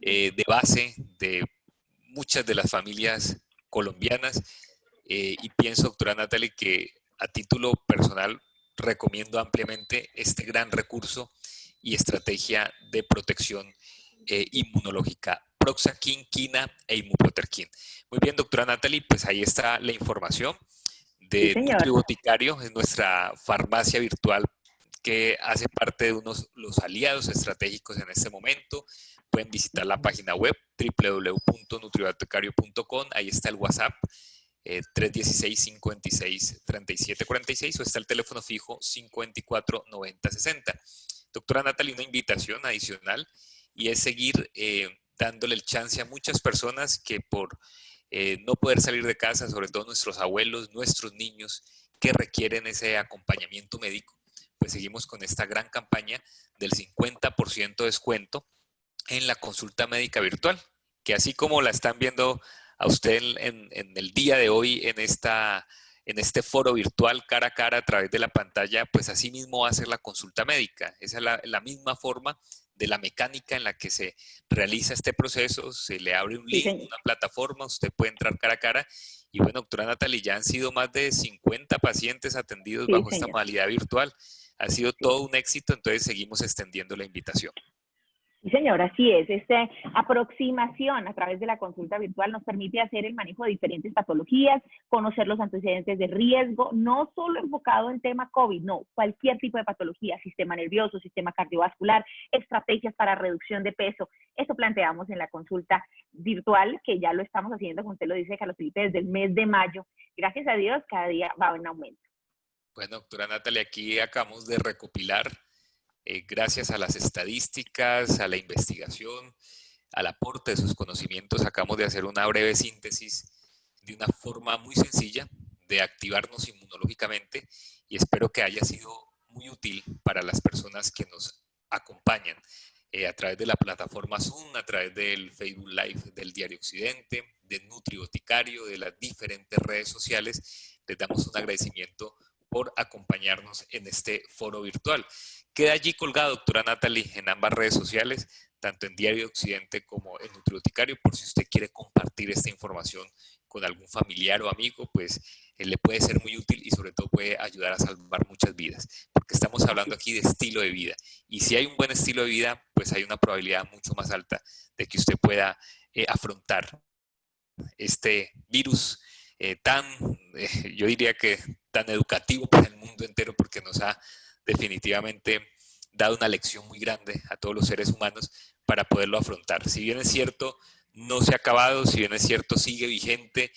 de base de muchas de las familias colombianas y pienso, doctora Natalie, que a título personal recomiendo ampliamente este gran recurso y estrategia de protección inmunológica. naproxen, quina e imuproterquin. Muy bien, doctora Natalie, pues ahí está la información
Sí,
de
señor.
NutriBoticario, es nuestra farmacia virtual que hace parte de los aliados estratégicos en este momento. Pueden visitar la página web www.nutriboticario.com, ahí está el WhatsApp 316-56-3746 o está el teléfono fijo 54-90-60. Doctora Natalie, una invitación adicional y es seguir dándole el chance a muchas personas que por no poder salir de casa, sobre todo nuestros abuelos, nuestros niños, que requieren ese acompañamiento médico, pues seguimos con esta gran campaña del 50% de descuento en la consulta médica virtual, que así como la están viendo a usted en el día de hoy en este foro virtual cara a cara a través de la pantalla, pues así mismo va a ser la consulta médica. Esa es la misma forma de la mecánica en la que se realiza este proceso. Se le abre un
Sí,
link,
señor.
una plataforma, usted puede entrar cara a cara. Y bueno, doctora Natalie, ya han sido más de 50 pacientes atendidos
Sí,
bajo esta
señor.
modalidad virtual. Ha sido
Sí.
todo un éxito, entonces seguimos extendiendo la invitación.
Sí, señor, así es. Esta aproximación a través de la consulta virtual nos permite hacer el manejo de diferentes patologías, conocer los antecedentes de riesgo, no solo enfocado en tema COVID, no, cualquier tipo de patología, sistema nervioso, sistema cardiovascular, estrategias para reducción de peso. Eso planteamos en la consulta virtual, que ya lo estamos haciendo, como usted lo dice, Carlos Felipe, desde el mes de mayo. Gracias a Dios, cada día va en aumento.
Bueno, doctora Natalia, aquí acabamos de recopilar, gracias a las estadísticas, a la investigación, al aporte de sus conocimientos, acabamos de hacer una breve síntesis de una forma muy sencilla de activarnos inmunológicamente y espero que haya sido muy útil para las personas que nos acompañan a través de la plataforma Zoom, a través del Facebook Live del Diario Occidente, de NutriBoticario, de las diferentes redes sociales. Les damos un agradecimiento por acompañarnos en este foro virtual. Queda allí colgado, doctora Natalie, en ambas redes sociales, tanto en Diario Occidente como en NutriBoticario, por si usted quiere compartir esta información con algún familiar o amigo, pues le puede ser muy útil y sobre todo puede ayudar a salvar muchas vidas, porque estamos hablando aquí de estilo de vida. Y si hay un buen estilo de vida, pues hay una probabilidad mucho más alta de que usted pueda afrontar este virus yo diría que tan educativo para el mundo entero, porque nos ha definitivamente dado una lección muy grande a todos los seres humanos para poderlo afrontar. Si bien es cierto, no se ha acabado, si bien es cierto, sigue vigente,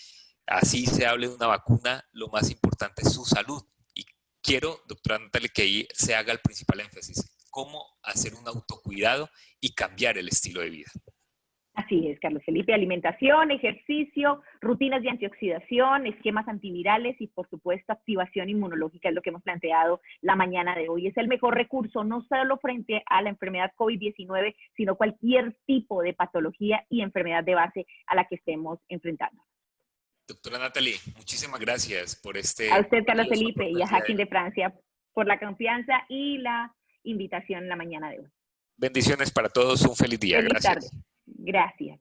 así se hable de una vacuna, lo más importante es su salud. Y quiero, doctora Natalia, que ahí se haga el principal énfasis, cómo hacer un autocuidado y cambiar el estilo de vida.
Así es, Carlos Felipe, alimentación, ejercicio, rutinas de antioxidación, esquemas antivirales y, por supuesto, activación inmunológica es lo que hemos planteado la mañana de hoy. Es el mejor recurso, no solo frente a la enfermedad COVID-19, sino cualquier tipo de patología y enfermedad de base a la que estemos enfrentando.
Doctora Natalie, muchísimas gracias por
A
este
usted, Carlos
valioso
Felipe,
aporte
y
del
a
día de
Hacking
hoy.
de Francia por la confianza y la invitación en la mañana de hoy.
Bendiciones para todos, un feliz día.
Feliz tarde.
Gracias.
Gracias.